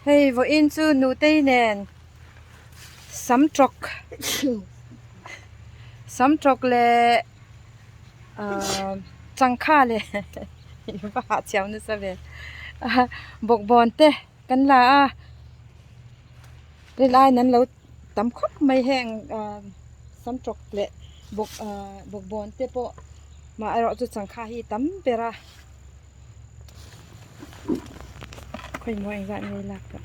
Hei, vo in chu nu tei nen. Sam trok le changkha le. Ba ha chiao nu sa ve. Bok bon te kan la a. Re lai nan lo tam khop mai heng sam trok le bok bon te po ma aro chu changkha hi tam pera. Khoi mo eng za nei lak ka.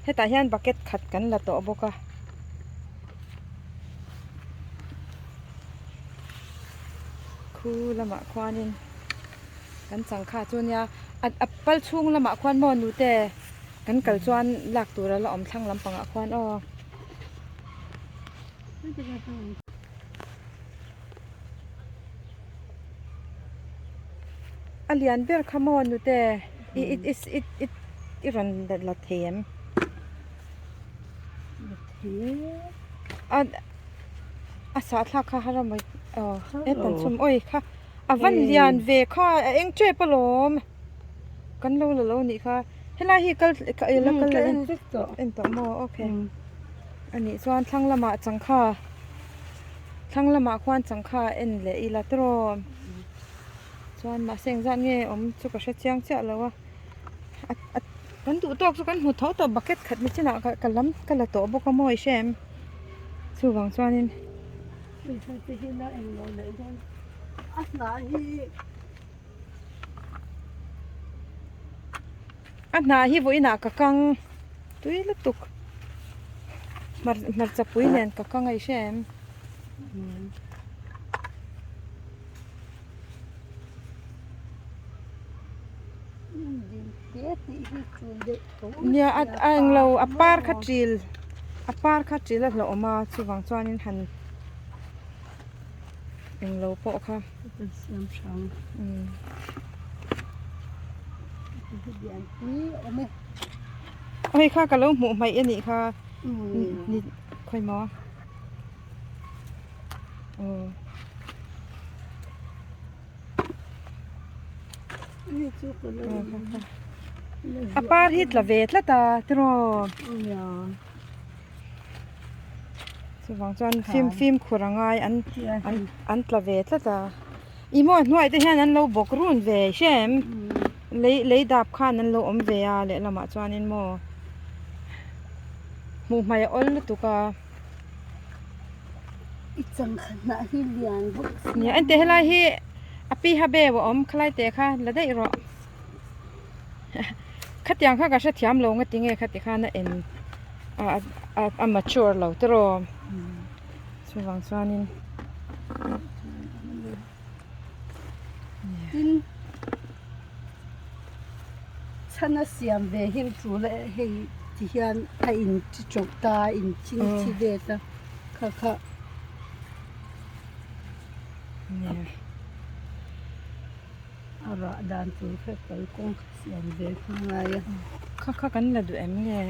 Heta hian bucket khat kan la to boka. Khu lama khwanin kan changkha chunia appal chung lama khwan mo nu te kan kal chuan lak tura la om thlang lampanga khwan o alian ber khamo nu te it ran la them a sa thla kha haramai tan chum oi kha avan lian ve kha eng che palom kan lo ni kha hela hi kal en to mo okay ani chuan thlang lama khwan changkha en le ila trom chuan ma seng zan nge om chu ka hre chiang cha lawa kan tu tok chu kan hu tho to bucket khat mi china ka lam kala to bo ka moi shem chu wang chuanin na hi voina ka kang tui la tuk mar chapui nen ka kang ai shem nia ang lo apar khatril la lo ma chu wang chuanin han eng lo po kha oi kha ka lo mu mai ani kha ni khoi mo apar hit la vet la ta tro chu wang chuan film khurangai an tla vet la ta imo hnuai te hian an lo bok run ve shem lấy đạp khan anh lo om về à lẽ là mà cho anh mo mu mai ol tu ka ichang khana hi lian bok ni anh te helai hi api ha be bo om khlai te kha la dei ro khatyang kha ka sha thiam lo nga tinge khati kha na en a mature lo tro chu wang chuanin tin chana siam ve him chu le hei ti hian a in chi chok ta in ching chi ve ta kha ara dan tu kha kal kong siam ve kha ya kha kan la du em nge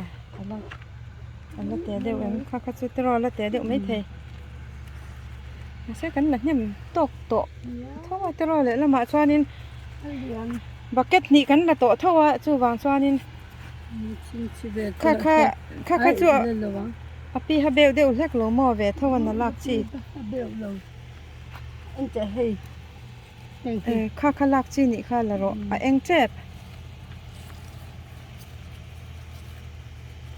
ala te de em kha chu tro la te de mai thei ma se kan la nem tok to thawa tro le la ma chuanin bucket ni kan la to thawa chu wang chuanin ching chi ve kha chu api ha beu deu lek lo mo ve thawan na lak chi beu lo anh te hei kha lak chi ni kha la ro a eng chep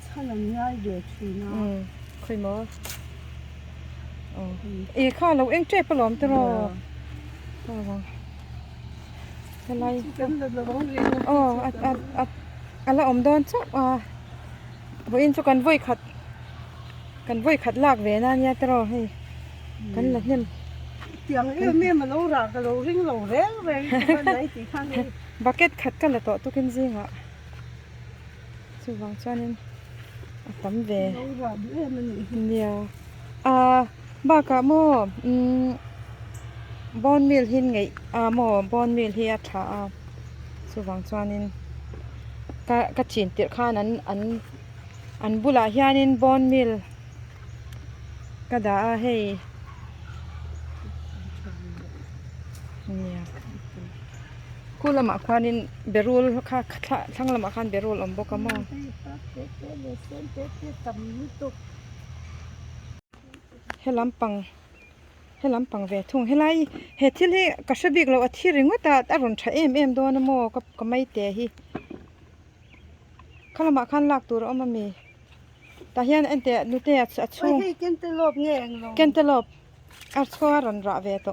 chalam nhai de chi na khoi mo kha lo eng chep palom tro lai kan la lo ri ala om don chu bo in chu kan voi khat lak ve na nia tro hei kan la nem tiếng yêu mẹ mà lâu ra cái lâu ring lâu reng reng cái này thì khang đi bucket khat kan la to tu kin jinga chu wang chuanin tam ve lâu ra bữa mình nia ba ka mo bon meal hin ngai mo bon meal hi a tha chu wang chuanin ka chin tir khan an bula hianin bon meal ka da hei คูละมาควานินเบรูลค่ะทั้งละมาคันเบรูลอมบกมอเฮลัมปังเวทุงเฮไลเฮทิลเฮกษบิกเราอธิริงว่าตาอรุณชะเอ็มโดนโมกับไม่เตะฮีข้าละมาคันลากตัวออกมามีตาเฮียนเอ็นเตะนุเตะอัดช่วง เกันตลบเงี้ยงลง เกนเตลบอัดช่วงรันระเวโต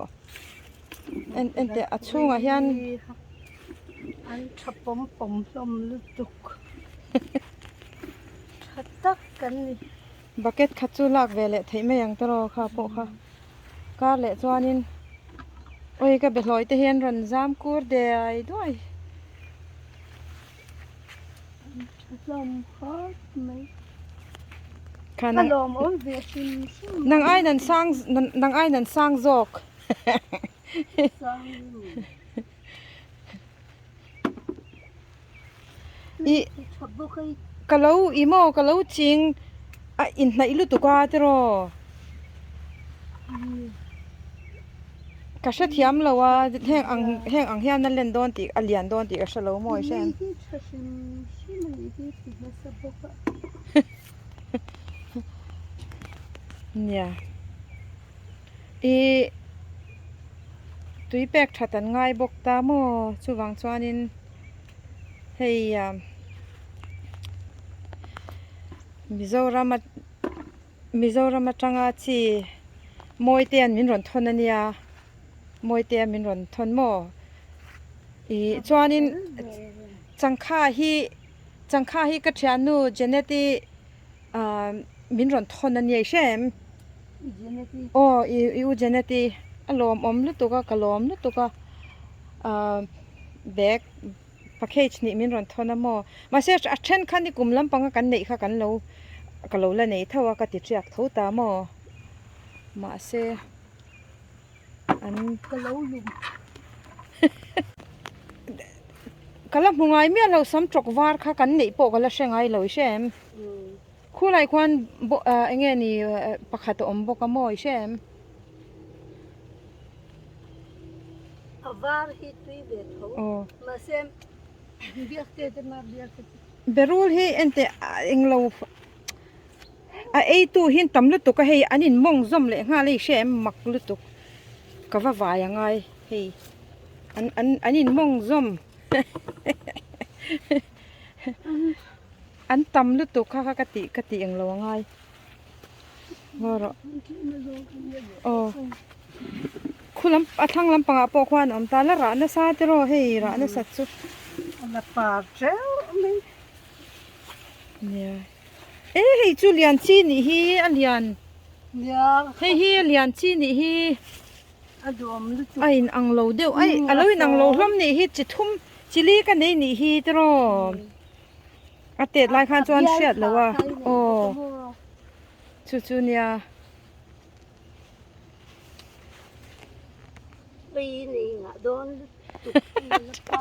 เอ็นเตะอัดช่วงเฮียน อันชับปมลมลุตุกชัดตักกันนี่ บักเก็ตคัดจูลากเวเลไทยไม่ยังตรอค่ะโปค่ะกาเลจวานินโอ้ยก็เบ็ดลอยเตเฮียนรันจามกูร์เดย์ด้วย ลมพัดไหม ค่ะ ลมอ้นเวียชิม นางไอ้นั่นสร้างนางไอ้นั่นสร้างจอก ซัง อี ชับบุก กะเลาอีโมกะเลาจริงอ่ะอินไหนลุตุกาตรอกะชะเทียมแล้วว่าแห้งอังเฮียนนั่นเล่นโดนติอเลียนโดนติกะชะโลโมยเช่น เนี่ยอีตุยแปกถัดตันง่ายบกตาโมชูวังชวานินเฮียมิโซรามาจังอาชีมวยเตียนมินรอนทนนันยามวยเตียนมินรอนทนโมอีชวานินจังค่าฮีกะเทียนูเจเนติมินรอนทนนันยเช่มโอ้อีเจเนติอารมณ์ลุตุกะกะลมลุตุกะแบกแพ็กเกจนี่มินรอนทนนะโมมาเสียอัเช่นคันนี่กลุ่มลำปังกันไหนค่ะกันเราก็เราละไหนเท่าว่ากติดจากเท่าตามอมาเสอัน กะโลลุม กะละมุงไงเมียเราซ้ำจกวาร์ค่ะกันไหนโปกะละเชงไงเราใช่ไหมคู่ไรควันบ่เงี้ยนี่ปักขัดอมบกะโมยใช่ไหม อาวาร์ฮิตวีเดทโฮมาเซมเบียกเตตมาเบียกเต เบรูลเฮเอ็นเตเองเราไอตูหินตำลุตุกะเฮอันนี้มองซอมเลยง่ายเลยใช่ไหมมักลุตุกกะว่าวายังไงเฮอันนี้มองซอม อันตำลุตุกค่ะกติเองเราง่ายว่าหรอโอ้คุณลำทั้งลำปังอปอกวานอมตาละร้านซาติโรเฮร้านสัตสุ La parte me เนี่ยเอ้เฮจูเลียนชีนี่ฮีอเลียน ya เฮฮีเลียนชีนี่ฮี adom lu ไอ้อังโลเดียวไอ้อะไรอังโลล้มนี่ฮีจิทุ่มจิลีกันนี่ฮีตรออาเตดลายคันจวนเชียดแล้วว่าโอ้จูเนี่ย ปีนี่งะโดนตุกละปา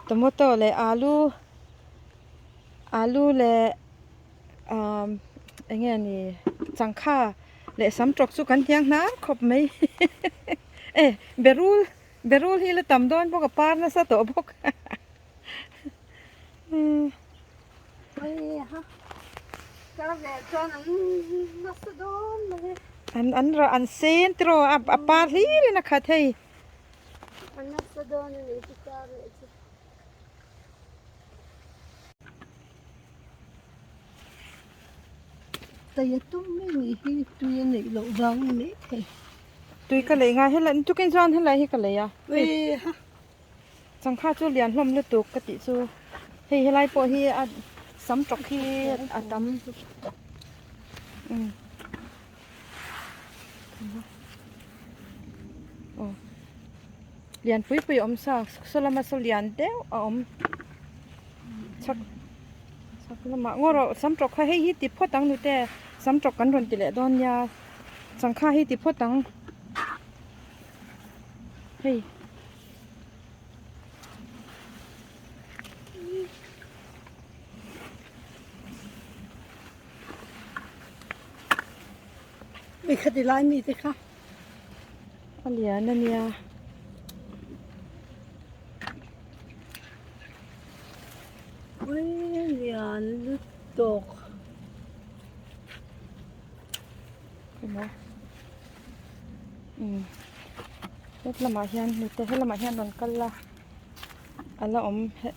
ตมโตเลยอาลูเลยไอ้เงี้ยนี่จังค่าเลยสำจกสุกันยังนะขบไหม เอ๊ะเบรูลที่ละตำโดนพวกกับปาร์นะซะตัวพวก เฮ้ยฮะกระเวทอนนัสโดนมาเลย อันเซนตรออับปาร์ลีเลยนะคะเทย นัสโดนนี่ที่กระเวทแต่ยตุ้มไม่มีที่ตัวนี่หลงรังนี่เฮ้ย ตุยก็เลยไงให้ละตุกินจอนให้ละให้กันเลยอ่ะ เฮ้ยฮะ จังค่าจูเลียนลมฤดูกติจูเฮ้ยไรปอฮีอัดสำจกฮีอัดตำโอ้เลียนปุยอมซาสลามาสเลียนเดียวอมชักละมางอเราสำจกให้ฮิติพอตังนู่แต่สำจกกันรนติเลดอนยาจังค่าฮิติพอตังเฮ้ย มีคดีไล่มีสิคะ อ เหลียนนั่นเนี่ยเฮ้ยเหรียญลูกตก เห็นไหมเฮ็ดละหมาเฮียนนี่แต่เฮ็ดละหมาเฮียนนนกันละอันละอมเฮ็ด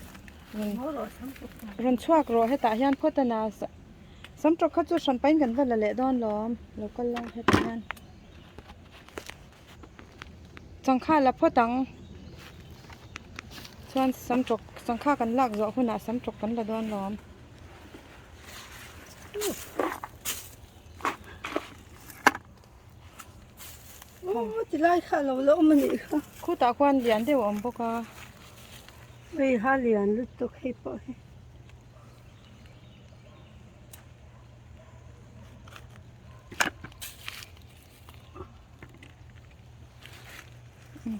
เขาหล่อทั้งตก รันชวกรอให้ตาเฮียนพัฒนาสำตรกเขาจุดสันไปกันวันละเละดอนล้อมแล้วก็ละให้ตาเฮียนจังค่าละพ่อตังส่วนสำตรกจังค่ากันลากเหาะพุ่นน่ะสำตรกกันละดอนล้อม โอ้จะไล่ค่ะเราแล้วมันอีกค่ะ คู่ตาควันเหรียญเดียวอมพกา ไม่หาเหรียญลูกตกให้ปะ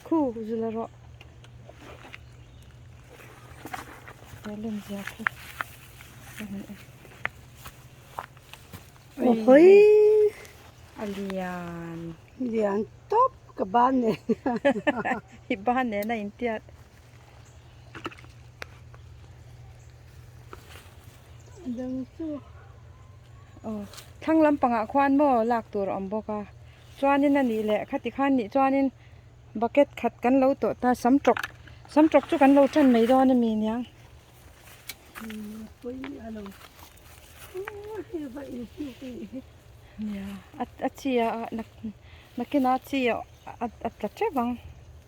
คู่จุลรอเดี๋ยวเริ่มเสียคู่ โอ้โหย อเลียน เหรียญตบกับบ้านเนี่ย ที่บ้านเนี่ยในอินเดีย ดังสู้ ทั้งลำปังอะควานบ่ลากตัวอมบกาจวนนี่นั่นนี่แหละคัติขันนี่จวนนี่บักเก็ตขัดกันเราตัวตาสำจกจุกันเราจันไม่ดอนมีเนี่ย โอ้ยอะไรโอ้ยไปอีกที เนี่ยอัดเชียนักกินอัดเชียอัดกระเจ็บัง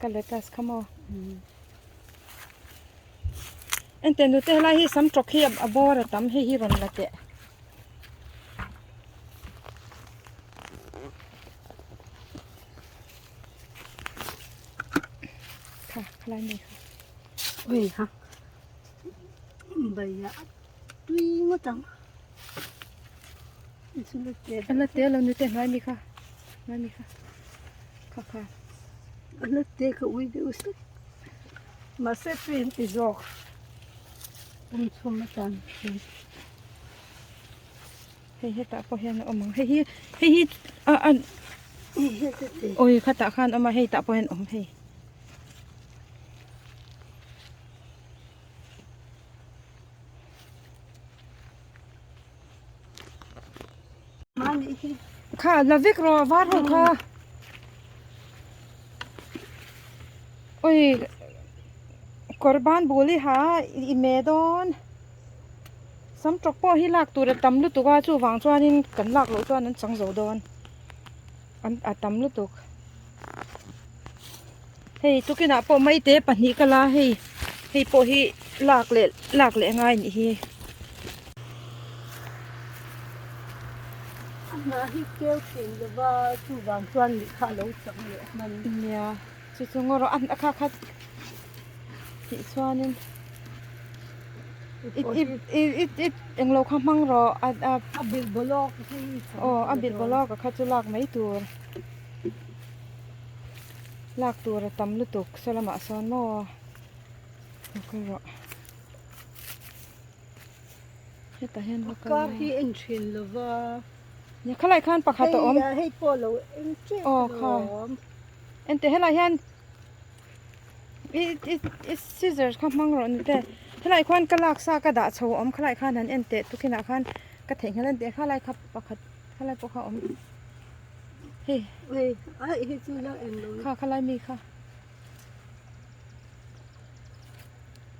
กันเลยตัสขโมเอ็นเตนุเตลาฮีสำจกฮีอบอระตำฮีรอนละเจค่ะคลายนี่ค่ะ โอ้ยฮะใบยาตุยงจังสุดเลย อันละเตเรานุเตลายมีค่ะลายมีค่ะค่ะ อันนั้นเด็กอุ้ยเดี๋ยวสิมาเสพเป็นติดจอกชมมาจัน เฮ้ยตาพอเห็นอมังเฮ้ยอันโอ้ยข้าตาขันเอามาให้ตาพอเห็นอมเฮ้ยมานี่ ค่ะลาวิกรอวาดหูค่ะโอ้ยกอร์บานบุลีหาอีเมดอนสำจกป้อฮิลากตัวเดตำลุตุกว่าจู่วางจวนนินกันลากหลจวนนั้นสังโสดอนอันตำลุตุกเฮ้ยตุกินะป้อไม่เตะปันนี้ก็ลาเฮ้ยป้อฮิลากเละง่ายนี่เฮ้ มาที่เกี่ยวกินหรือว่าชูบางส่วนข้าเราจังเลยมัน เนี่ยจู่ๆงอรออันค่ะที่จวนนินอิดยังเราข้ามมังรออาบิลบล็อกที่ อ๋ออันบิดบลอกกับข้าจะลากไม่ตัวลากตัวตำลุตุกสลามะซอนมอแล้วก็รอให้ตาเห็นว่า ก็ที่เอ็นชินหรือว่า เนี่ยข้าไรข้านปากขาตัวอม ให้พอเราเอ็นเจ็บ เอ็นเตให้ไรเห็นอีซีเซอร์ข้ามมังรอนี่แต่ให้ไรข้านก็ลากซากระดาษโชว์อมข้าไรข้านนั้นเอ็นเตตุกินาข้านกระเถงให้เล่นเตข้าไรครับปากขาข้าไรปากขาอมเฮ้ เฮ้ยไอ้ที่จูแล้วเอ็นเลย ค่ะข้าไรมีค่ะ